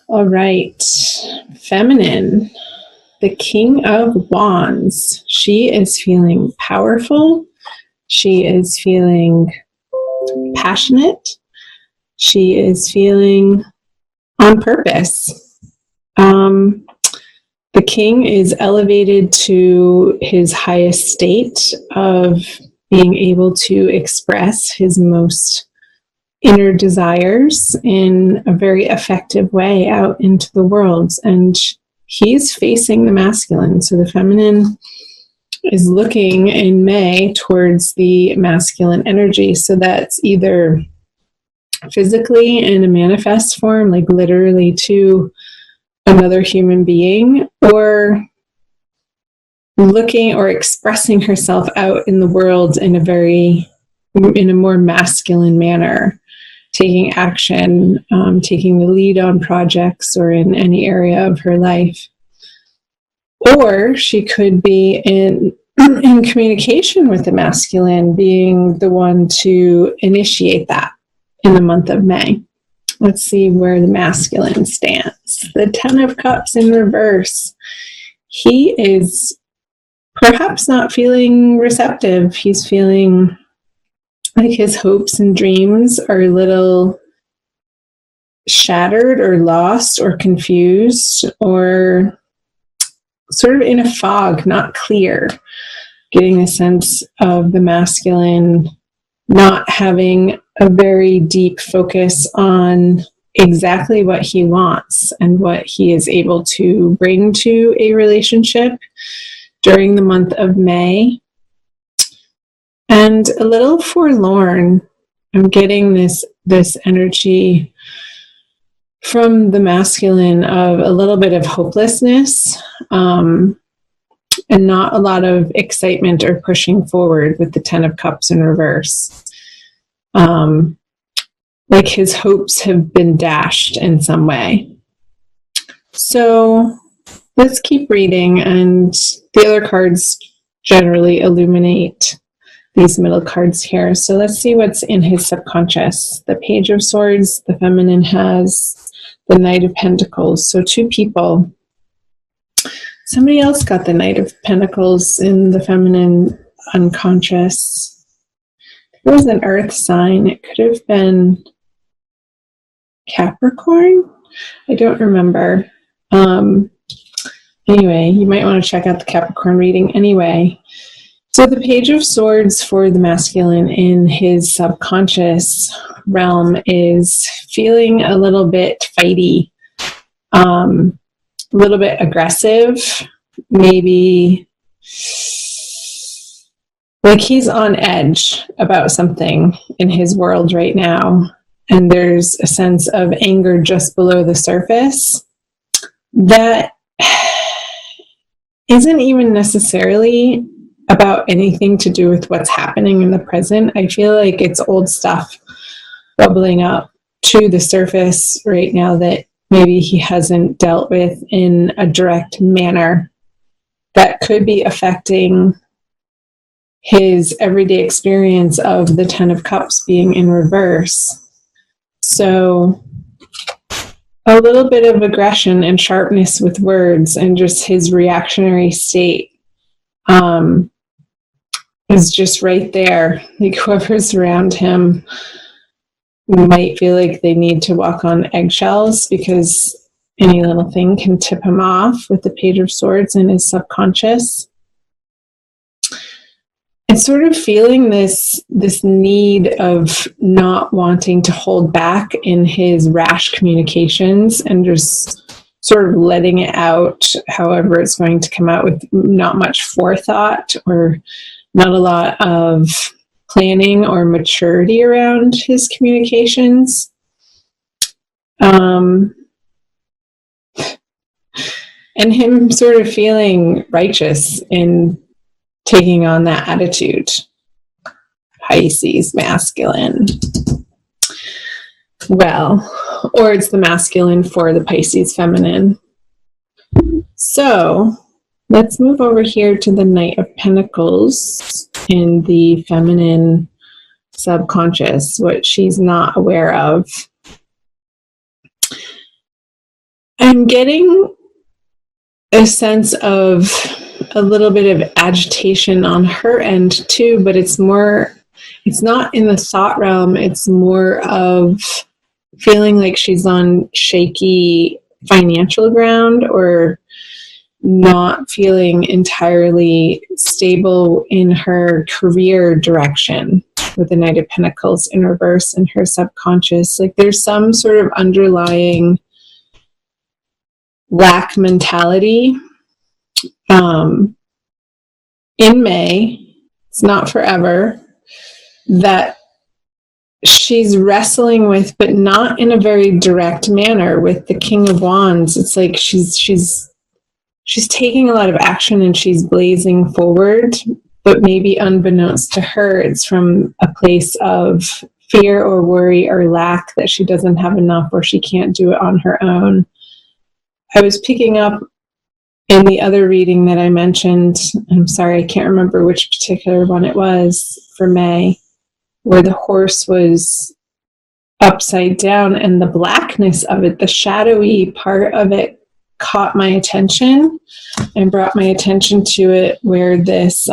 All right. Feminine, the King of Wands. She is feeling powerful. She is feeling passionate. She is feeling on purpose. The king is elevated to his highest state of being able to express his most inner desires in a very effective way out into the world. And he's facing the masculine. So the feminine is looking in May towards the masculine energy. So that's either physically in a manifest form, like literally to another human being, or looking or expressing herself out in the world in a more masculine manner, taking action, taking the lead on projects or in any area of her life. Or she could be in communication with the masculine, being the one to initiate that in the month of May. Let's see where the masculine stands. The Ten of Cups in reverse. He is perhaps not feeling receptive. He's feeling like his hopes and dreams are a little shattered or lost or confused or sort of in a fog, not clear. Getting a sense of the masculine not having a very deep focus on exactly what he wants and what he is able to bring to a relationship during the month of May. And a little forlorn. I'm getting this energy from the masculine of a little bit of hopelessness, and not a lot of excitement or pushing forward with the Ten of Cups in reverse. Like his hopes have been dashed in some way. So let's keep reading, and the other cards generally illuminate these middle cards here. So let's see what's in his subconscious. The Page of Swords, the feminine has the Knight of Pentacles. So two people. Somebody else got the Knight of Pentacles in the feminine unconscious. There was an earth sign. It could have been Capricorn. I don't remember. Anyway, you might want to check out the Capricorn reading anyway. So the Page of Swords for the masculine in his subconscious realm is feeling a little bit fighty, a little bit aggressive, maybe like he's on edge about something in his world right now. And there's a sense of anger just below the surface that isn't even necessarily about anything to do with what's happening in the present. I feel like it's old stuff bubbling up to the surface right now that maybe he hasn't dealt with in a direct manner that could be affecting his everyday experience of the Ten of Cups being in reverse. So a little bit of aggression and sharpness with words and just his reactionary state is just right there. Like whoever's around him might feel like they need to walk on eggshells because any little thing can tip him off with the Page of Swords in his subconscious. It's sort of feeling this need of not wanting to hold back in his rash communications and just sort of letting it out however it's going to come out, with not much forethought or not a lot of planning or maturity around his communications. And him sort of feeling righteous in taking on that attitude. Pisces masculine. Well, or it's the masculine for the Pisces feminine. So let's move over here to the Knight of Pentacles in the feminine subconscious, what she's not aware of. I'm getting a sense of a little bit of agitation on her end too, but it's not in the thought realm. It's more of feeling like she's on shaky financial ground, or not feeling entirely stable in her career direction with the Knight of Pentacles in reverse in her subconscious. Like there's some sort of underlying lack mentality in May, it's not forever, that she's wrestling with, but not in a very direct manner. With the King of Wands, it's like she's taking a lot of action and she's blazing forward, but maybe unbeknownst to her, it's from a place of fear or worry or lack that she doesn't have enough, or she can't do it on her own. I was picking up in the other reading that I mentioned, I'm sorry, I can't remember which particular one it was for May, where the horse was upside down and the blackness of it, the shadowy part of it, caught my attention and brought my attention to it, where this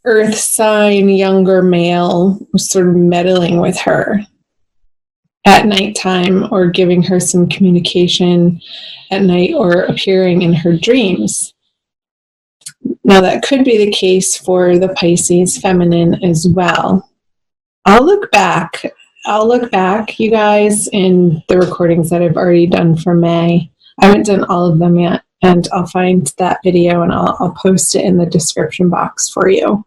earth sign younger male was sort of meddling with her at nighttime, or giving her some communication at night, or appearing in her dreams. Now that could be the case for the Pisces feminine as well. I'll look back, you guys, in the recordings that I've already done for May. I haven't done all of them yet, and I'll find that video and I'll post it in the description box for you,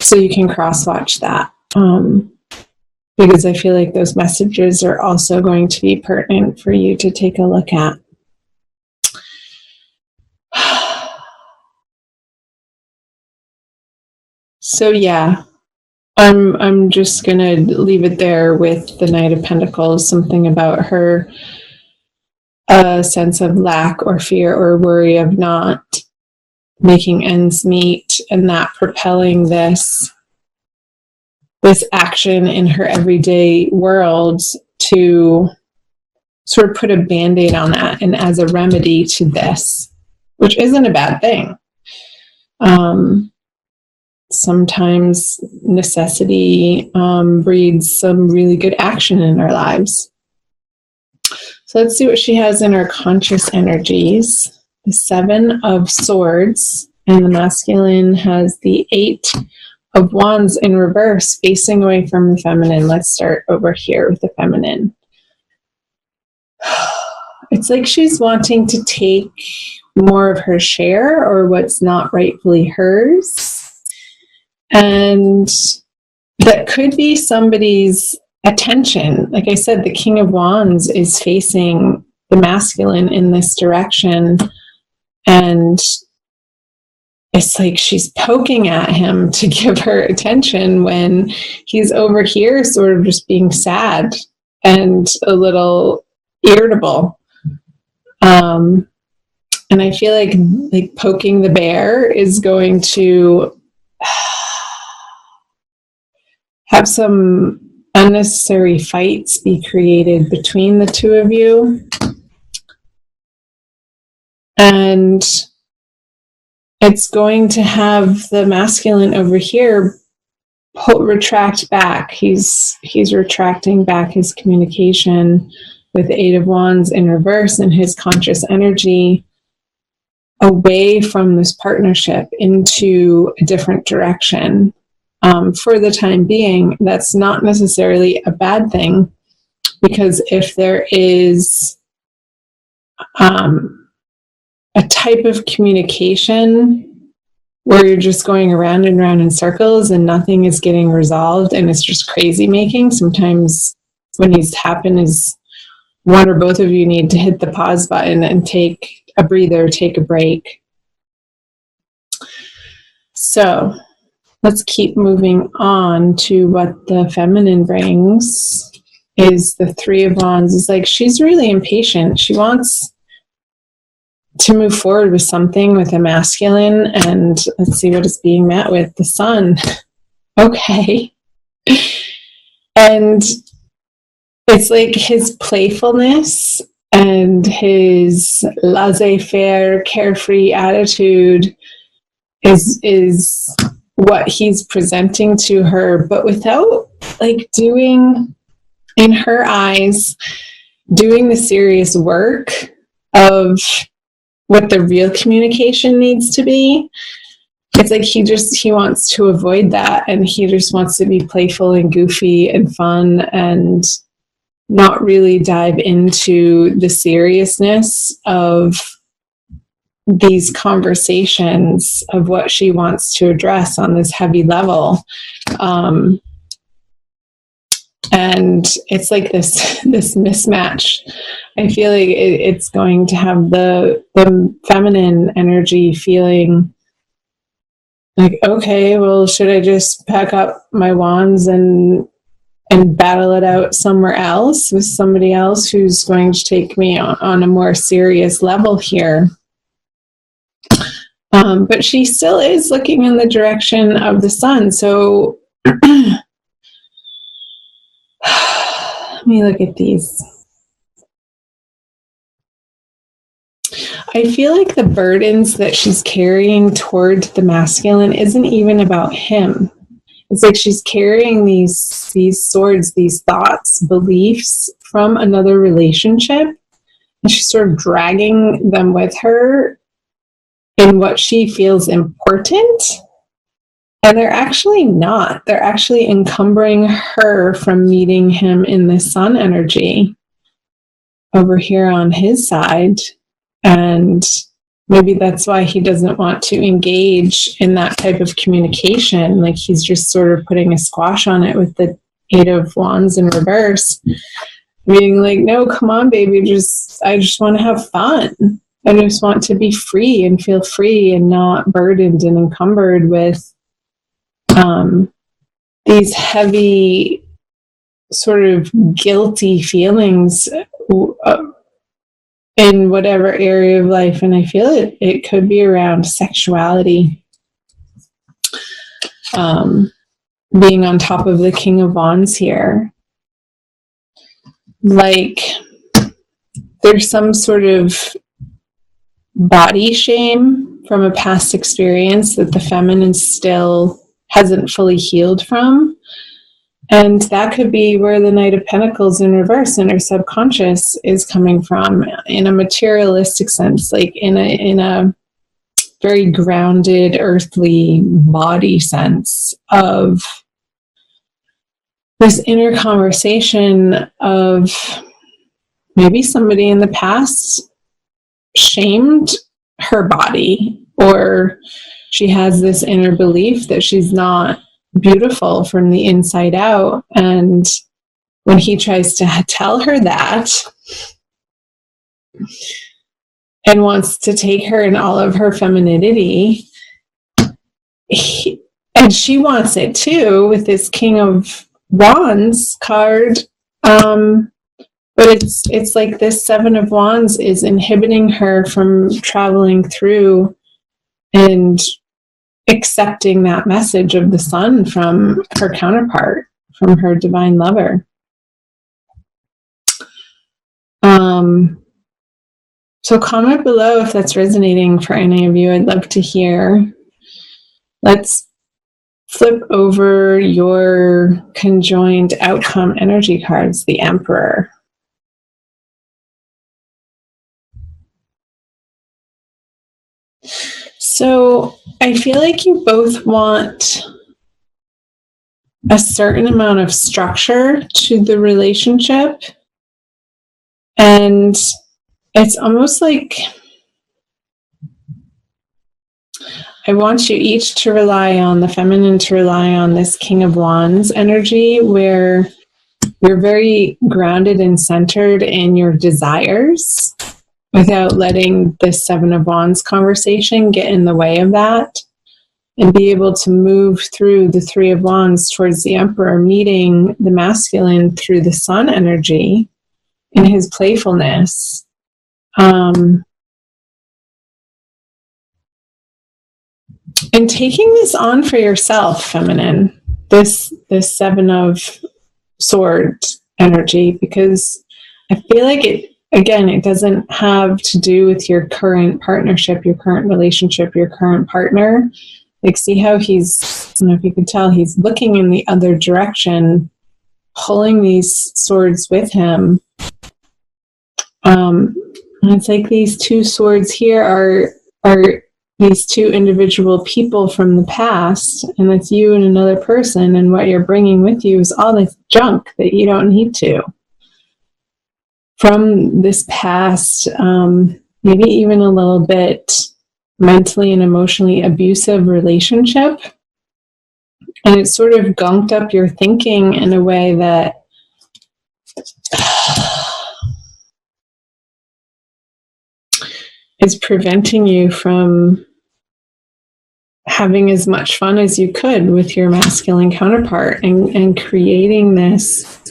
so you can cross-watch that. Because I feel like those messages are also going to be pertinent for you to take a look at. So yeah, I'm just gonna leave it there with the Knight of Pentacles. Something about her, a sense of lack or fear or worry of not making ends meet, and that propelling this action in her everyday world to sort of put a band-aid on that, and as a remedy to this, which isn't a bad thing. Sometimes necessity breeds some really good action in our lives. So let's see what she has in her conscious energies. The 7 of Swords, and the masculine has the 8 of Wands in reverse, facing away from the feminine. Let's start over here with the feminine. It's like she's wanting to take more of her share, or what's not rightfully hers. And that could be somebody's attention. Like I said, the King of Wands is facing the masculine in this direction, and it's like she's poking at him to give her attention when he's over here sort of just being sad and a little irritable. And I feel like poking the bear is going to have some unnecessary fights be created between the two of you. And it's going to have the masculine over here retract back. He's retracting back his communication with the 8 of Wands in reverse, and his conscious energy away from this partnership into a different direction. For the time being, that's not necessarily a bad thing, because if there is a type of communication where you're just going around and around in circles and nothing is getting resolved and it's just crazy making, sometimes what needs to happen is one or both of you need to hit the pause button and take a breather, take a break. So let's keep moving on to what the feminine brings. Is the 3 of Wands. Is like she's really impatient. She wants to move forward with something with a masculine, and let's see what is being met with. The Sun. Okay. And it's like his playfulness and his laissez-faire, carefree attitude is what he's presenting to her, but without like doing, in her eyes, doing the serious work of what the real communication needs to be. It's like he wants to avoid that, and he just wants to be playful and goofy and fun and not really dive into the seriousness of these conversations of what she wants to address on this heavy level. And it's like this mismatch. I feel like it's going to have the feminine energy feeling like, okay, well, should I just pack up my wands and battle it out somewhere else with somebody else who's going to take me on a more serious level here? But she still is looking in the direction of the sun. So let me look at these. I feel like the burdens that she's carrying toward the masculine isn't even about him. It's like she's carrying these swords, these thoughts, beliefs from another relationship, and she's sort of dragging them with her in what she feels important. And they're actually not. They're actually encumbering her from meeting him in the sun energy over here on his side. And maybe that's why he doesn't want to engage in that type of communication. Like he's just sort of putting a squash on it with the 8 of Wands in reverse. Being like, no, come on, baby. I just want to have fun. I just want to be free and feel free and not burdened and encumbered with these heavy sort of guilty feelings in whatever area of life. And I feel it could be around sexuality. Being on top of the King of Wands here. Like there's some sort of body shame from a past experience that the feminine still hasn't fully healed from. And that could be where the Knight of Pentacles in reverse in her subconscious is coming from, in a materialistic sense, like in a very grounded, earthly body sense of this inner conversation of maybe somebody in the past shamed her body, or she has this inner belief that she's not beautiful from the inside out. And when he tries to tell her that and wants to take her in all of her femininity, and she wants it too with this King of Wands card. But it's like this 7 of Wands is inhibiting her from traveling through and accepting that message of the sun from her counterpart, from her divine lover. So comment below if that's resonating for any of you. I'd love to hear. Let's flip over your conjoined outcome energy cards, the Emperor. So I feel like you both want a certain amount of structure to the relationship. And it's almost like I want you each to rely on the feminine, to rely on this King of Wands energy, where you're very grounded and centered in your desires without letting this 7 of Wands conversation get in the way of that, and be able to move through the 3 of Wands towards the Emperor, meeting the masculine through the sun energy in his playfulness. And taking this on for yourself, feminine, this 7 of Swords energy, because I feel like it doesn't have to do with your current partnership, your current relationship, your current partner. Like, see how he's, I don't know if you can tell, he's looking in the other direction, pulling these swords with him. And it's like these two swords here are these two individual people from the past, and it's you and another person, and what you're bringing with you is all this junk that you don't need to. From this past, maybe even a little bit mentally and emotionally abusive relationship. And it sort of gunked up your thinking in a way that is preventing you from having as much fun as you could with your masculine counterpart, and creating this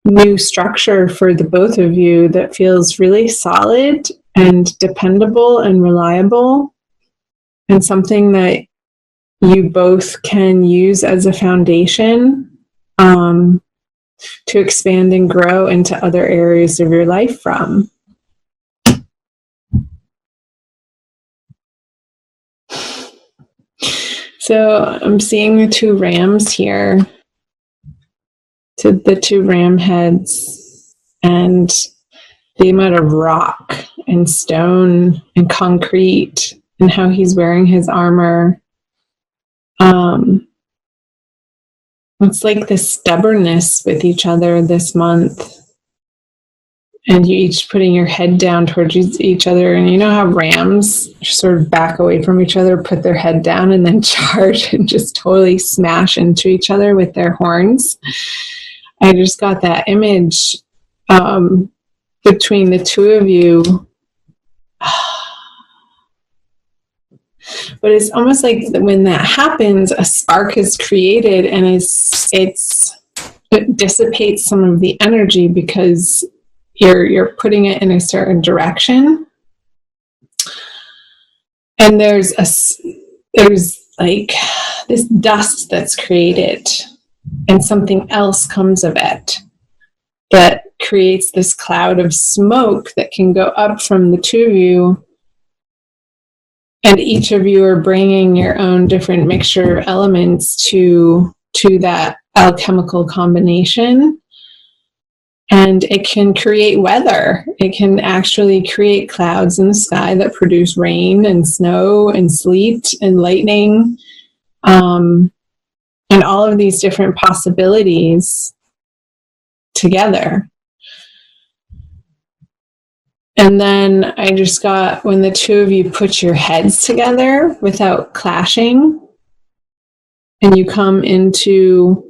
new structure for the both of you that feels really solid and dependable and reliable, and something that you both can use as a foundation to expand and grow into other areas of your life from. So I'm seeing the two rams here, to the two ram heads, and the amount of rock and stone and concrete, and how he's wearing his armor. It's like this stubbornness with each other this month, and you each putting your head down towards each other. And you know how rams sort of back away from each other, put their head down, and then charge and just totally smash into each other with their horns. I just got that image between the two of you. But it's almost like when that happens, a spark is created, and it dissipates some of the energy because you're putting it in a certain direction. And there's like this dust that's created, and something else comes of it that creates this cloud of smoke that can go up from the two of you. And each of you are bringing your own different mixture of elements to that alchemical combination. And it can create weather. It can actually create clouds in the sky that produce rain and snow and sleet and lightning, and all of these different possibilities together. And then I just got, when the two of you put your heads together without clashing, and you come into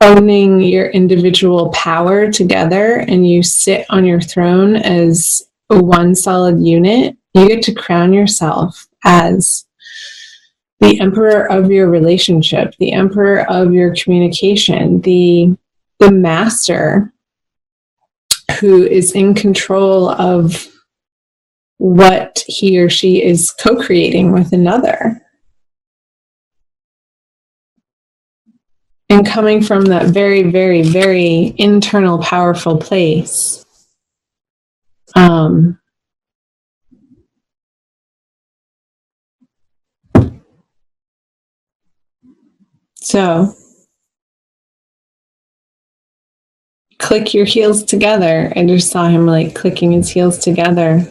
owning your individual power together, and you sit on your throne as a one solid unit, you get to crown yourself as the emperor of your relationship, the emperor of your communication, the master who is in control of what he or she is co-creating with another. And coming from that very, very, very internal, powerful place. So, click your heels together. I just saw him like clicking his heels together.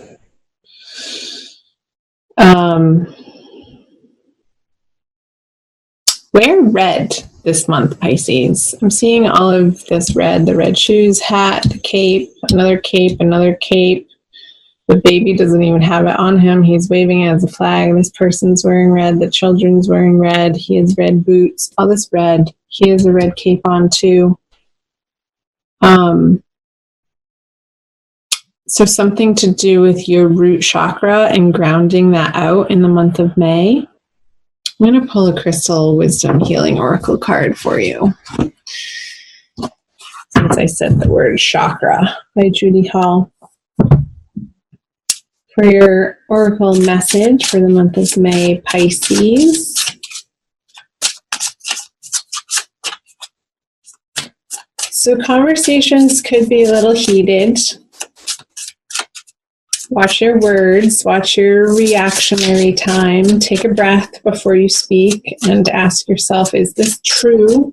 Wear red this month, Pisces. I'm seeing all of this red, the red shoes, hat, the cape, another cape, another cape. The baby doesn't even have it on him. He's waving it as a flag. This person's wearing red. The children's wearing red. He has red boots. All this red. He has a red cape on too. So something to do with your root chakra and grounding that out in the month of May. I'm going to pull a Crystal Wisdom Healing Oracle card for you, since I said the word chakra, by Judy Hall. For your Oracle message for the month of May, Pisces. So conversations could be a little heated. Watch your words, watch your reactionary time. Take a breath before you speak and ask yourself, is this true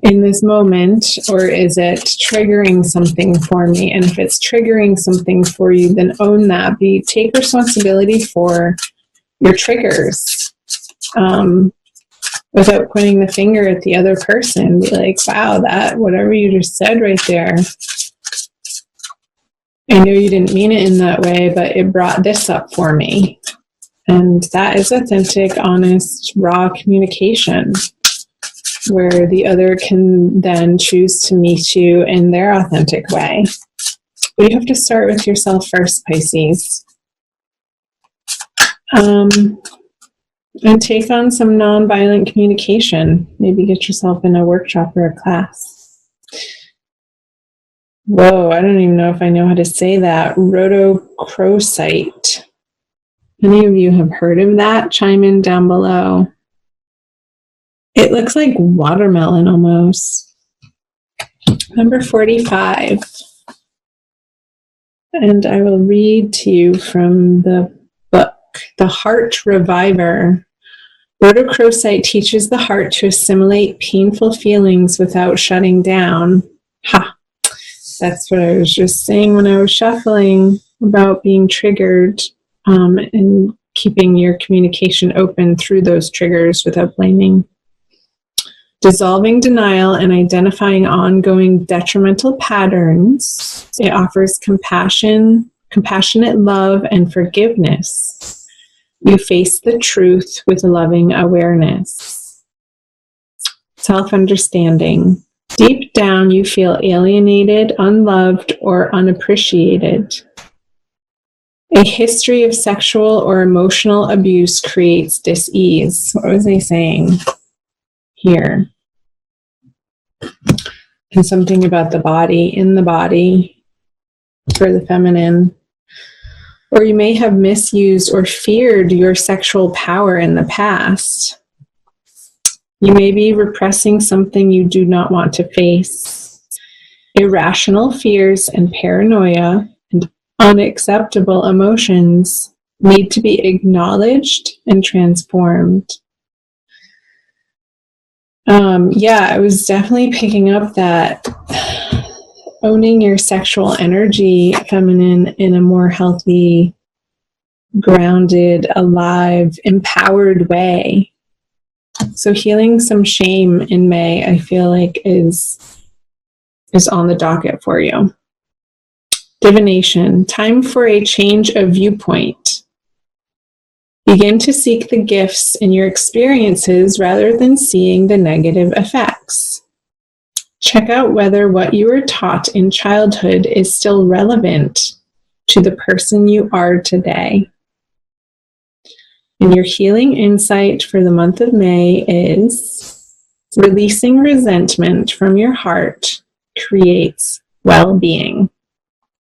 in this moment, or is it triggering something for me? And if it's triggering something for you, then own that. Take responsibility for your triggers. Without pointing the finger at the other person. Be like, wow, that, whatever you just said right there, I know you didn't mean it in that way, but it brought this up for me. And that is authentic, honest, raw communication, where the other can then choose to meet you in their authentic way. But you have to start with yourself first, Pisces. And take on some nonviolent communication. Maybe get yourself in a workshop or a class. Whoa, I don't even know if I know how to say that. Rhodochrosite. Any of you have heard of that? Chime in down below. It looks like watermelon almost. Number 45. And I will read to you from the book, The Heart Reviver. Rhodochrosite teaches the heart to assimilate painful feelings without shutting down. Ha! That's what I was just saying when I was shuffling about being triggered, and keeping your communication open through those triggers without blaming. Dissolving denial and identifying ongoing detrimental patterns. It offers compassion, compassionate love, and forgiveness. You face the truth with loving awareness. Self-understanding. Deep down, you feel alienated, unloved, or unappreciated. A history of sexual or emotional abuse creates dis-ease. What was I saying here? And something about the body, in the body, for the feminine. Or you may have misused or feared your sexual power in the past. You may be repressing something you do not want to face. Irrational fears and paranoia and unacceptable emotions need to be acknowledged and transformed. I was definitely picking up that owning your sexual energy, feminine, in a more healthy, grounded, alive, empowered way. So healing some shame in May, I feel like is on the docket for you. Divination, time for a change of viewpoint. Begin to seek the gifts in your experiences rather than seeing the negative effects. Check out whether what you were taught in childhood is still relevant to the person you are today. And your healing insight for the month of May is releasing resentment from your heart creates well-being.